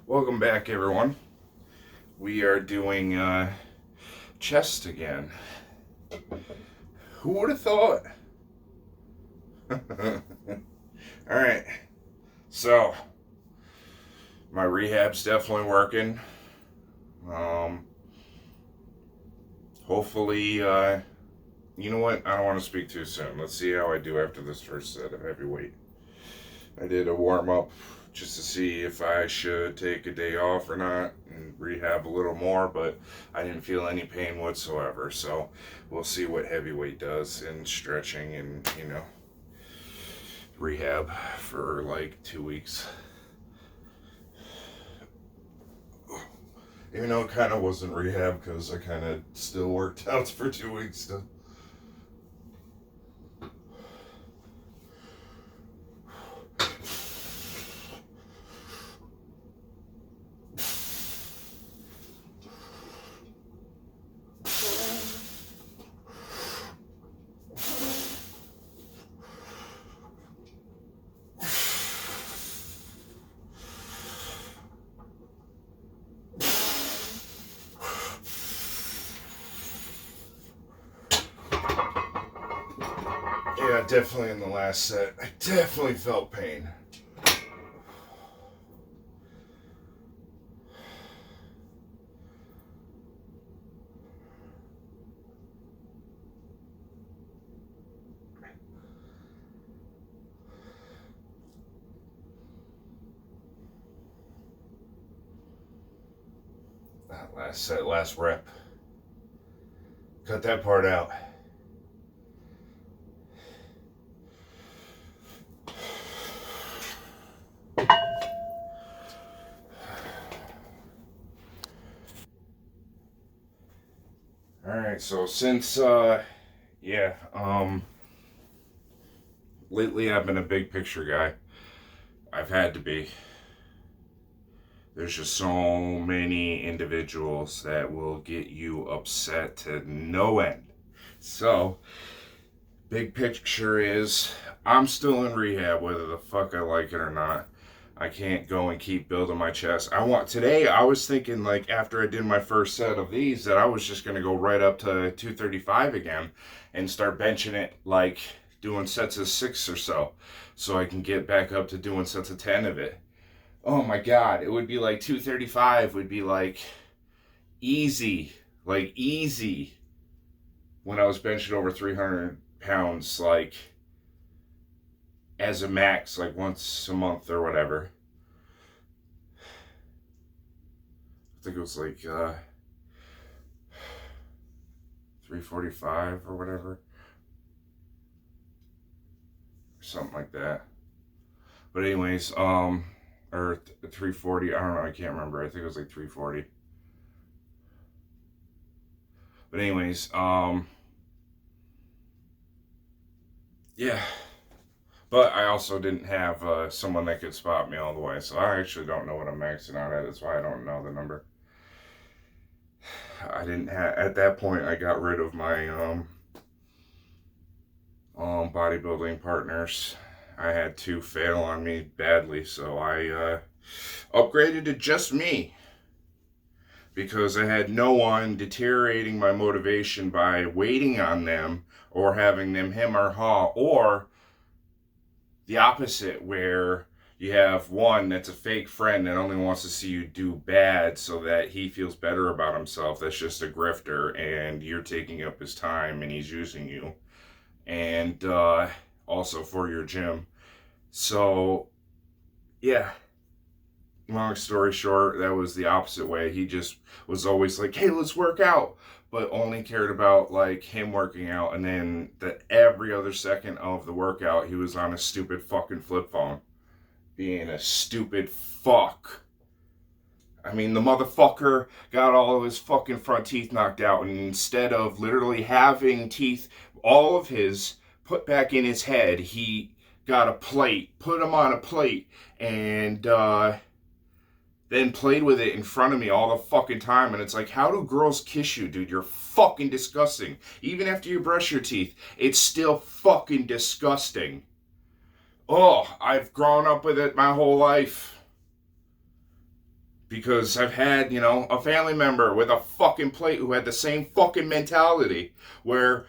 Welcome back, everyone. We are doing chest again. Who would have thought? All right. So, my rehab's definitely working. Um, hopefully, you know what? I don't want to speak too soon. Let's see how I do after this first set of heavyweight. I did a warm up just to see if I should take a day off or not and rehab a little more, but I didn't feel any pain whatsoever. So we'll see what heavyweight does in stretching and, rehab for like 2 weeks. Even though it kind of wasn't rehab because I kind of still worked out for 2 weeks still. Yeah, definitely in the last set. I definitely felt pain. That last set, last rep. Cut that part out. Alright, so since, lately I've been a big picture guy. I've had to be. There's just so many individuals that will get you upset to no end. So, big picture is I'm still in rehab, whether the fuck I like it or not. I can't go and keep building my chest. Today I was thinking, like, after I did my first set of these, that I was just going to go right up to 235 again and start benching it, like doing sets of 6 or so I can get back up to doing sets of 10 of it. Oh my god, it would be like 235 would be easy, like easy when I was benching over 300 pounds, like as a max, like once a month or whatever. I think it was like 345 or whatever, something like that. But anyways, or 340, I don't know, I can't remember. I think it was like 340. But anyways, yeah. But I also didn't have someone that could spot me all the way, so I actually don't know what I'm maxing out at. That's why I don't know the number. I didn't have at that point. I got rid of my bodybuilding partners. I had 2 fail on me badly, so I upgraded to just me because I had no one deteriorating my motivation by waiting on them or having them hem or haw, or the opposite where you have one that's a fake friend that only wants to see you do bad so that he feels better about himself. That's just a grifter, and you're taking up his time and he's using you. And also for your gym. So, yeah. Long story short, that was the opposite way. He just was always like, hey, let's work out. But only cared about like him working out, and then every other second of the workout he was on a stupid fucking flip phone. Being a stupid fuck. I mean, the motherfucker got all of his fucking front teeth knocked out, and instead of literally having teeth, all of his, put back in his head, he got a plate, put him on a plate, and then played with it in front of me all the fucking time. And it's like, how do girls kiss you, dude? You're fucking disgusting. Even after you brush your teeth, it's still fucking disgusting. Oh, I've grown up with it my whole life. Because I've had, a family member with a fucking plate who had the same fucking mentality where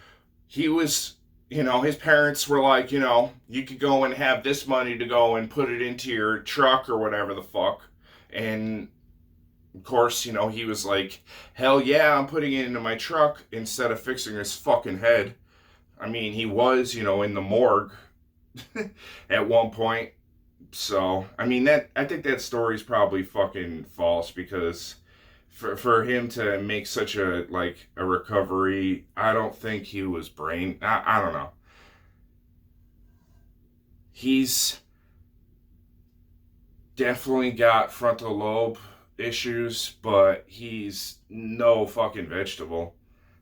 he was, his parents were like, you could go and have this money to go and put it into your truck or whatever the fuck. And of course, he was like, hell yeah, I'm putting it into my truck instead of fixing his fucking head. I mean, he was, in the morgue at one point. So, I mean, I think that story's probably fucking false because for him to make such a recovery, I don't think he was I don't know. He's definitely got frontal lobe issues, but he's no fucking vegetable.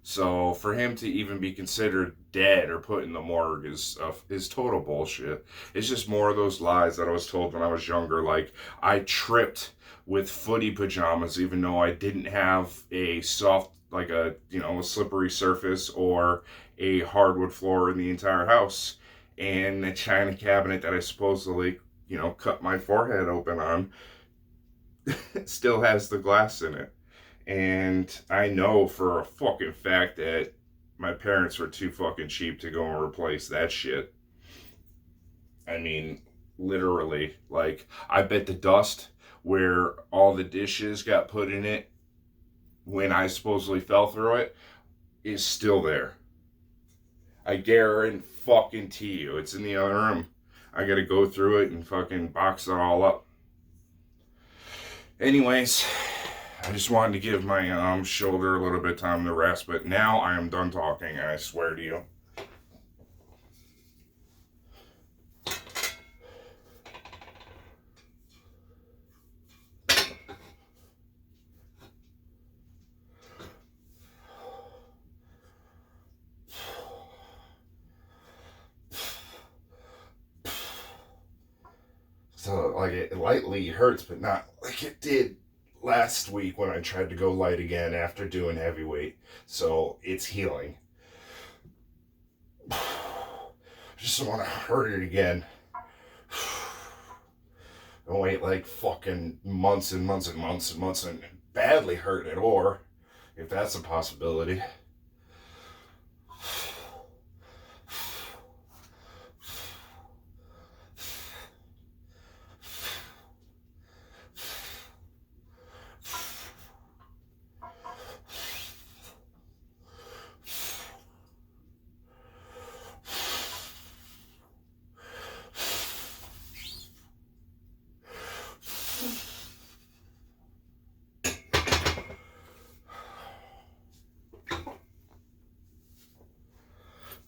So for him to even be considered dead or put in the morgue is total bullshit. It's just more of those lies that I was told when I was younger. Like I tripped with footy pajamas, even though I didn't have a soft, like a slippery surface or a hardwood floor in the entire house. And the china cabinet that I supposedly, cut my forehead open on still has the glass in it. And I know for a fucking fact that my parents were too fucking cheap to go and replace that shit. I mean, literally. Like, I bet the dust where all the dishes got put in it when I supposedly fell through it is still there. I guarantee you it's in the other room. I gotta go through it and fucking box it all up. Anyways, I just wanted to give my shoulder a little bit of time to rest, but now I am done talking, I swear to you. So, like, it lightly hurts, but not like it did last week when I tried to go light again after doing heavyweight. So, it's healing. Just don't want to hurt it again. Don't wait like fucking months and months and months and months and badly hurt it, or if that's a possibility.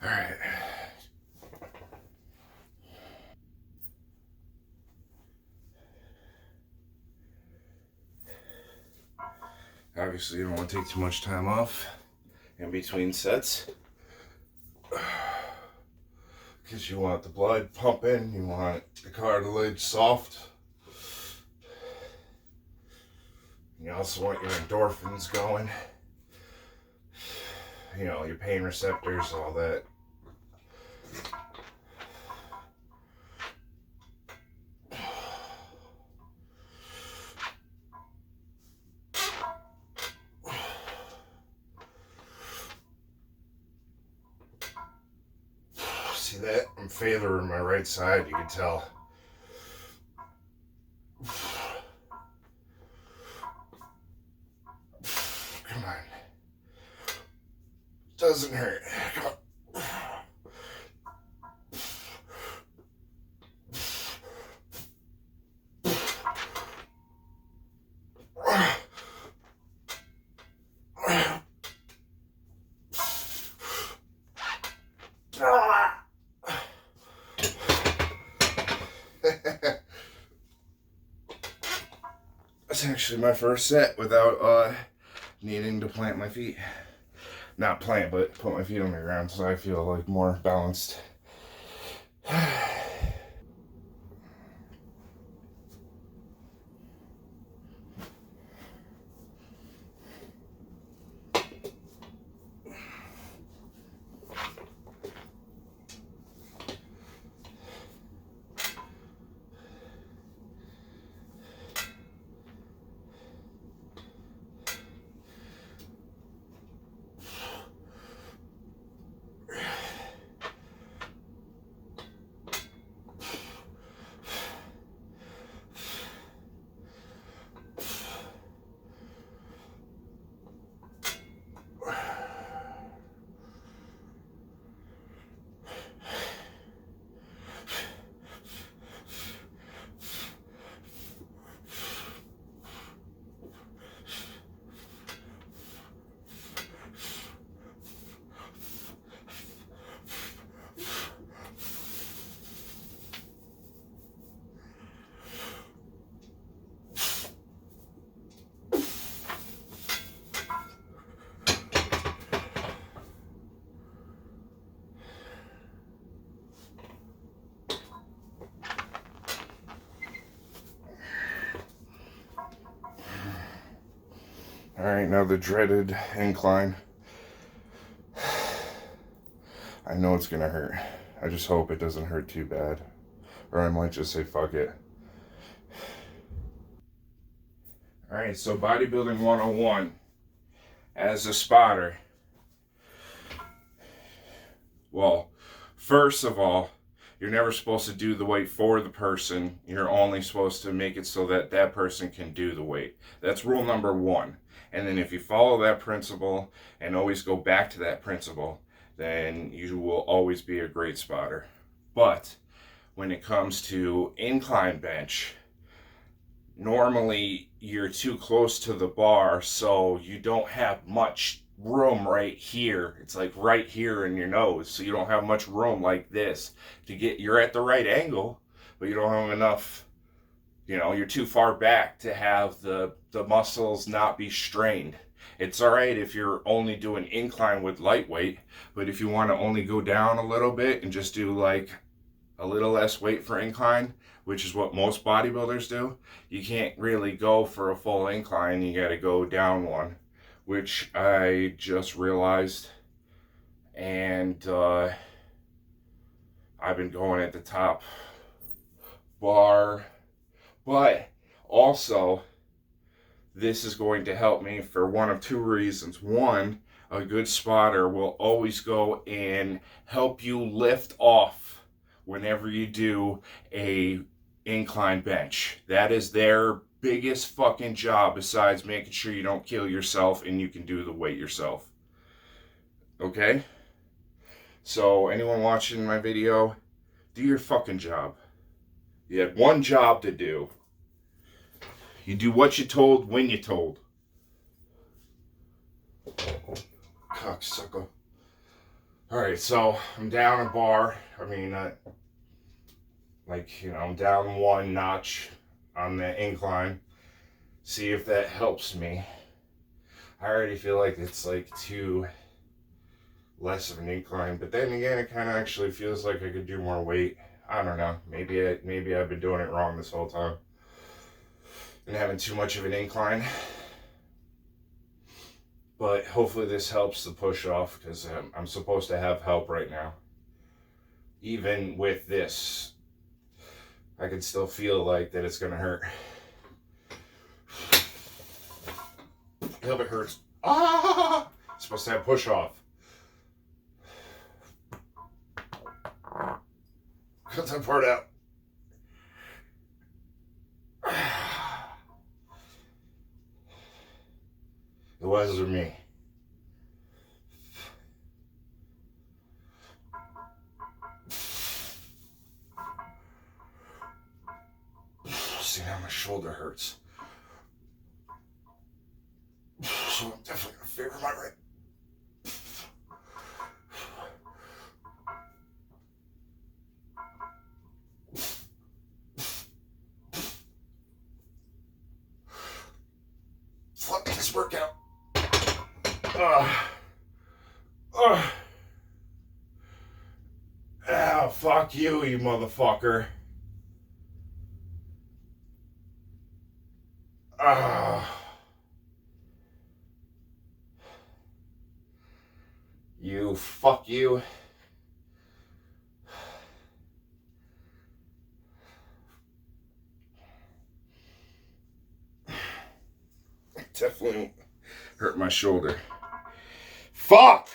Alright. Obviously, you don't want to take too much time off in between sets. Because you want the blood pumping, you want the cartilage soft. You also want your endorphins going. Your pain receptors, all that. See that? I'm favoring my right side, you can tell. Come on. Doesn't hurt. Come on. That's actually my first set without needing to plant my feet. Not plant, but put my feet on the ground so I feel like more balanced. Alright, now the dreaded incline. I know it's gonna hurt. I just hope it doesn't hurt too bad. Or I might just say fuck it. Alright, so bodybuilding 101. As a spotter. Well, first of all, you're never supposed to do the weight for the person. You're only supposed to make it so that that person can do the weight. That's rule number one. And then if you follow that principle and always go back to that principle, then you will always be a great spotter. But when it comes to incline bench, normally you're too close to the bar, so you don't have much room right here. It's like right here in your nose, so you don't have much room like this to get. You're at the right angle, but you don't have enough. You're too far back to have the muscles not be strained. It's all right if you're only doing incline with lightweight, but if you want to only go down a little bit and just do like a little less weight for incline, which is what most bodybuilders do, you can't really go for a full incline. You got to go down one, which I just realized. And I've been going at the top bar. But also, this is going to help me for one of two reasons. One, a good spotter will always go and help you lift off whenever you do a incline bench. That is their biggest fucking job, besides making sure you don't kill yourself and you can do the weight yourself. Okay? So anyone watching my video, do your fucking job. You had one job to do. You do what you're told when you're told. Cocksucker. Alright, so I'm down a bar. I'm down one notch on the incline. See if that helps me. I already feel like it's like too less of an incline, but then again, it kind of actually feels like I could do more weight. I don't know. Maybe I've been doing it wrong this whole time and having too much of an incline. But hopefully this helps the push off, because I'm supposed to have help right now. Even with this, I can still feel like that it's gonna hurt. I hope it hurts. Ah! It's supposed to have push off. Cut that part out. It wasn't me. See, now my shoulder hurts. So I'm definitely gonna favor my right. Fuck this workout. Fuck you, you motherfucker. You, fuck you. Definitely hurt my shoulder. Fuck!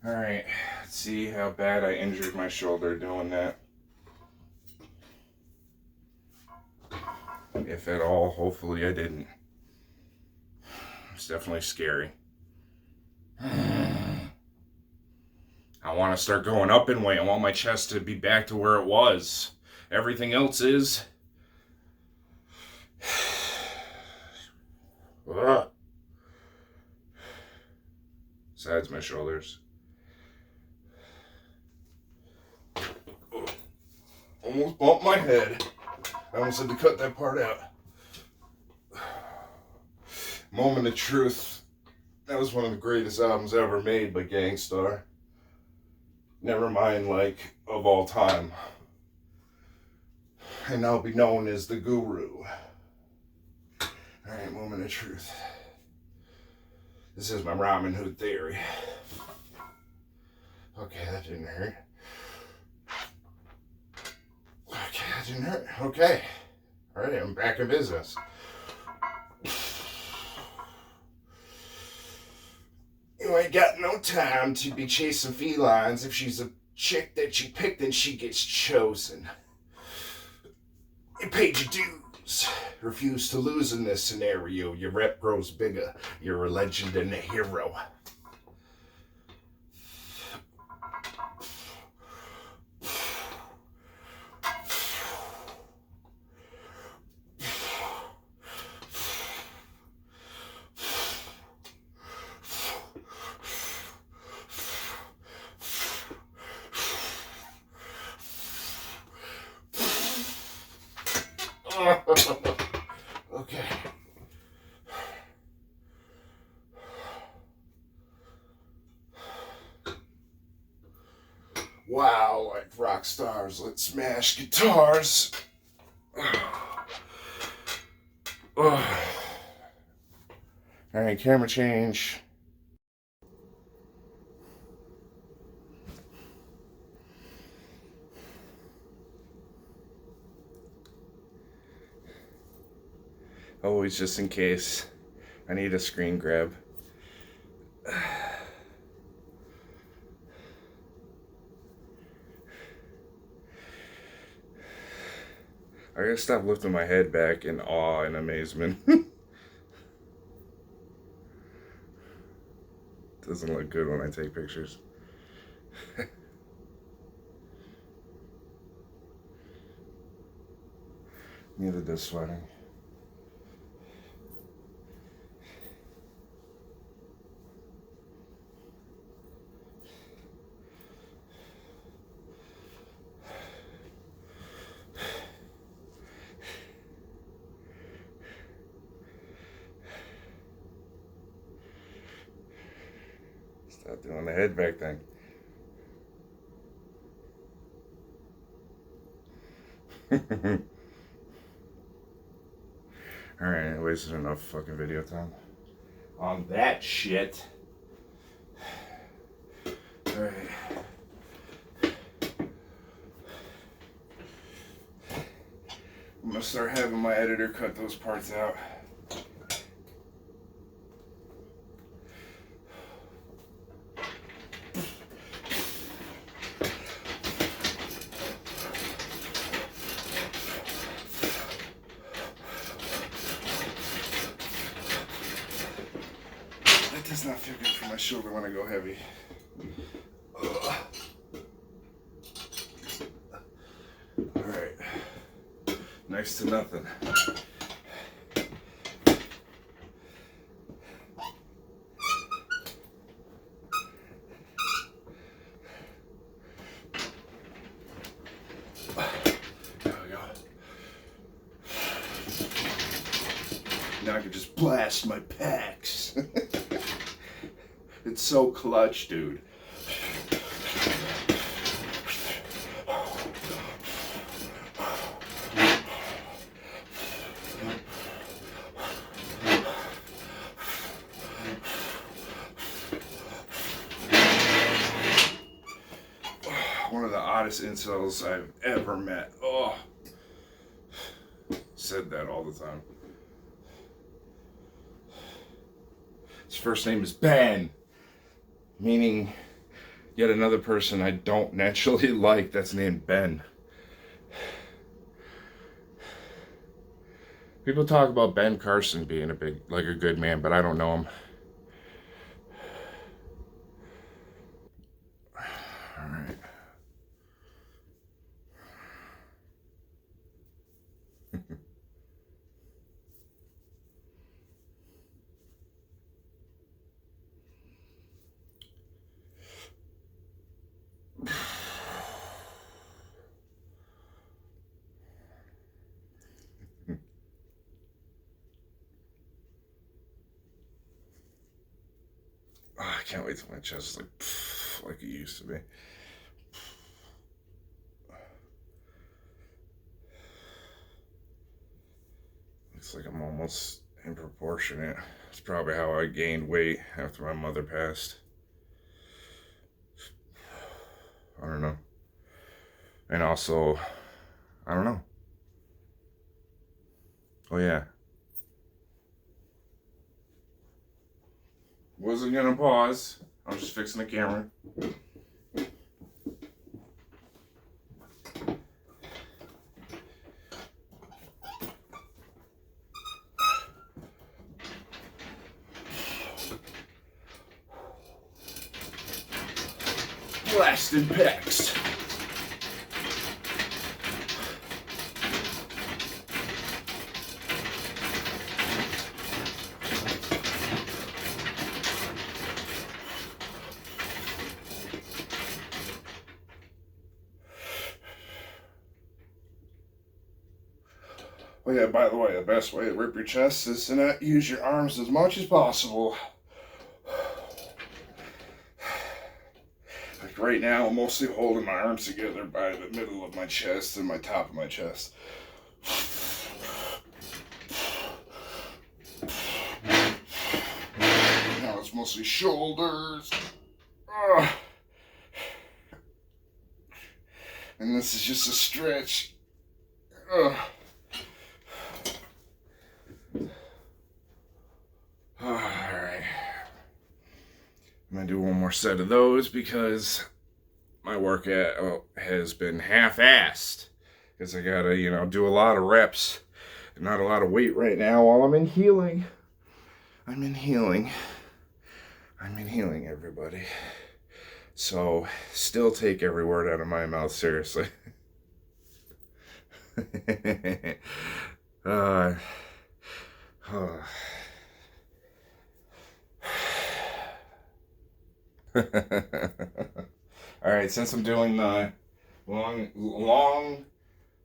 Alright, let's see how bad I injured my shoulder doing that. If at all, hopefully I didn't. It's definitely scary. I want to start going up in weight. I want my chest to be back to where it was. Everything else is. Besides my shoulders. Almost bumped my head. I almost had to cut that part out. Moment of truth. That was one of the greatest albums ever made by Gang Starr. Never mind, like, of all time. And I'll be known as the Guru. Alright, moment of truth. This is my Robin Hood theory. Okay, that didn't hurt. Okay, that didn't hurt. Okay. Alright, I'm back in business. You ain't got no time to be chasing felines. If she's a chick that you pick, then she gets chosen. You paid your dues. Refuse to lose in this scenario. Your rep grows bigger. You're a legend and a hero. Okay. Wow, like rock stars, let's smash guitars. Alright, camera change. Always just in case. I need a screen grab. I gotta stop lifting my head back in awe and amazement. Doesn't look good when I take pictures. Neither does sweating. Stop doing the head back thing. Alright, I wasted enough fucking video time on that shit. Alright. I'm gonna start having my editor cut those parts out. That does not feel good for my shoulder when I go heavy. Alright. Next to nothing. There we go. Now I can just blast my pecs. It's so clutch, dude. One of the oddest incels I've ever met. Oh, said that all the time. His first name is Ben, meaning yet another person I don't naturally like that's named Ben. People talk about Ben Carson being a good man, but I don't know him. All right. Oh, I can't wait till my chest is like it used to be. Looks like I'm almost in proportionate. It's probably how I gained weight after my mother passed. I don't know. And also, I don't know. Oh, yeah. Wasn't gonna pause. I'm just fixing the camera. Blasted pecs. Oh yeah, by the way, the best way to rip your chest is to not use your arms as much as possible. Like right now, I'm mostly holding my arms together by the middle of my chest and my top of my chest. Now it's mostly shoulders. And this is just a stretch. Alright. I'm going to do one more set of those because my workout has been half-assed. Because I got to, do a lot of reps and not a lot of weight right now while I'm in healing. I'm in healing, everybody. So, still take every word out of my mouth seriously. uh, Alright, since I'm doing the long,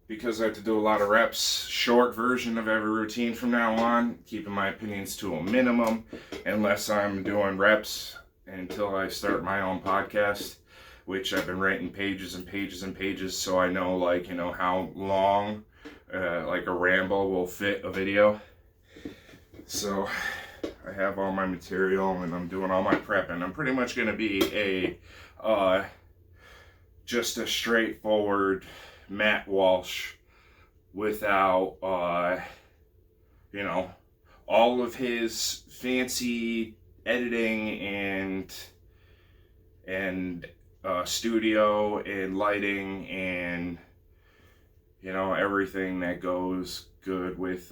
because I have to do a lot of reps, short version of every routine from now on, keeping my opinions to a minimum, unless I'm doing reps until I start my own podcast, which I've been writing pages and pages and pages, so I know, how long, a ramble will fit a video. So, I have all my material and I'm doing all my prep, and I'm pretty much going to be just a straightforward Matt Walsh without, all of his fancy editing and studio and lighting and, everything that goes good with,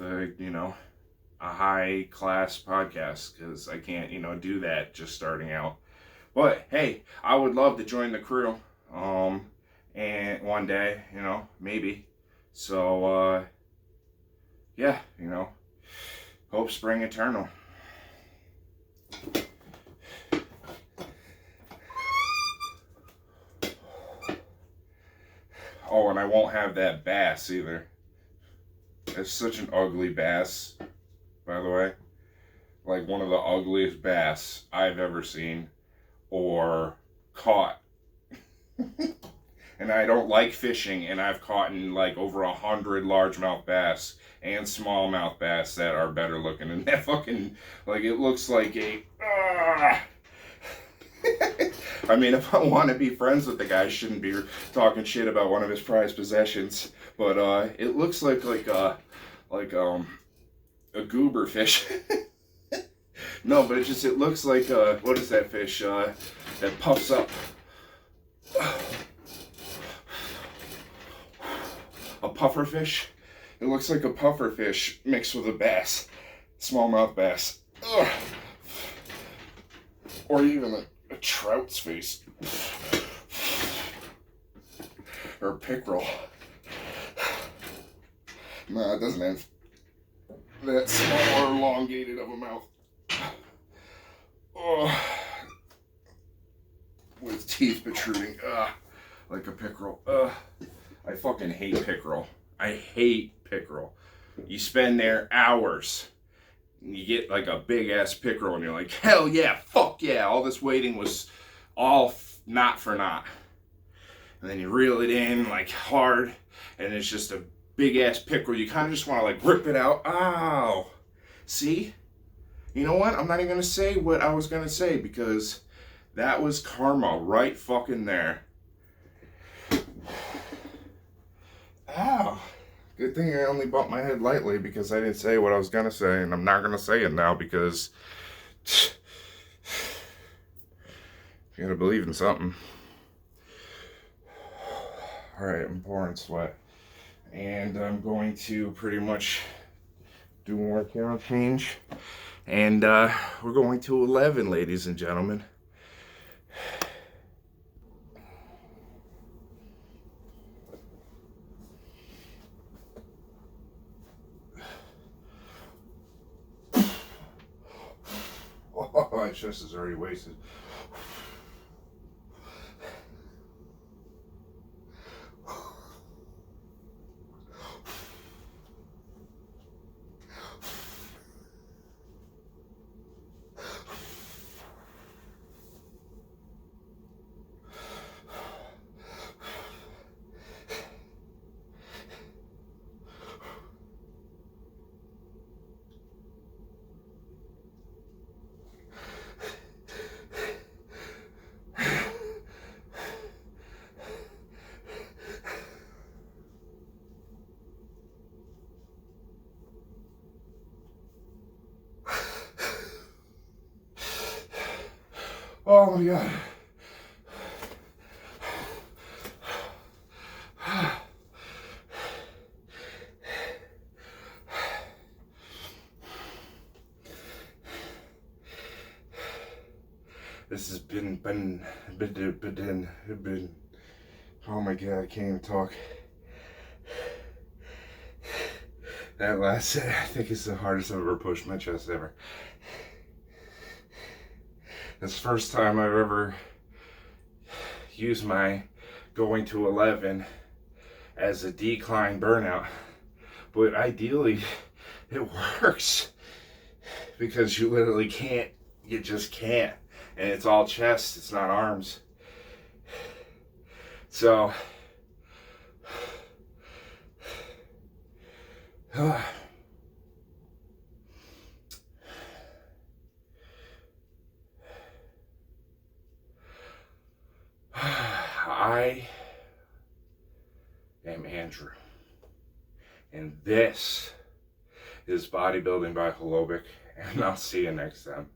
a high class podcast, because I can't, do that just starting out. But hey, I would love to join the crew. And one day, maybe. So, yeah, hope spring eternal. Oh, and I won't have that bass either. It's such an ugly bass, by the way. Like one of the ugliest bass I've ever seen or caught. And I don't like fishing, and I've caught over 100 largemouth bass and smallmouth bass that are better looking. And that fucking, it looks like a... I mean, if I want to be friends with the guy, I shouldn't be talking shit about one of his prized possessions. But it looks like a goober fish. No, but it looks like, what is that fish that puffs up? A puffer fish? It looks like a puffer fish mixed with a bass. Smallmouth bass. Ugh. Or even a trout's face. Or a pickerel. Nah, it doesn't have that small or elongated of a mouth. Oh. With teeth protruding. Like a pickerel. I fucking hate pickerel. I hate pickerel. You spend there hours. you get like a big ass pickerel and you're like, hell yeah, fuck yeah, all this waiting was all not for naught. And then you reel it in like hard and it's just a big ass pickerel. You kind of just want to like rip it out. Ow. See? You know what? I'm not even going to say what I was going to say because that was karma right fucking there. Ow. Good thing I only bumped my head lightly because I didn't say what I was going to say, and I'm not going to say it now because you got to believe in something. Alright, I'm pouring sweat. And I'm going to pretty much do more camera change. And we're going to 11, ladies and gentlemen. Oh, my chest is already wasted. Oh my God. This has been, oh my God, I can't even talk. That last set, I think is the hardest I've ever pushed my chest ever. It's the first time I've ever used my going to 11 as a decline burnout. But ideally, it works because you literally can't, you just can't. And it's all chest, it's not arms. So, I am Andrew, and this is Bodybuilding by Holobic, and I'll see you next time.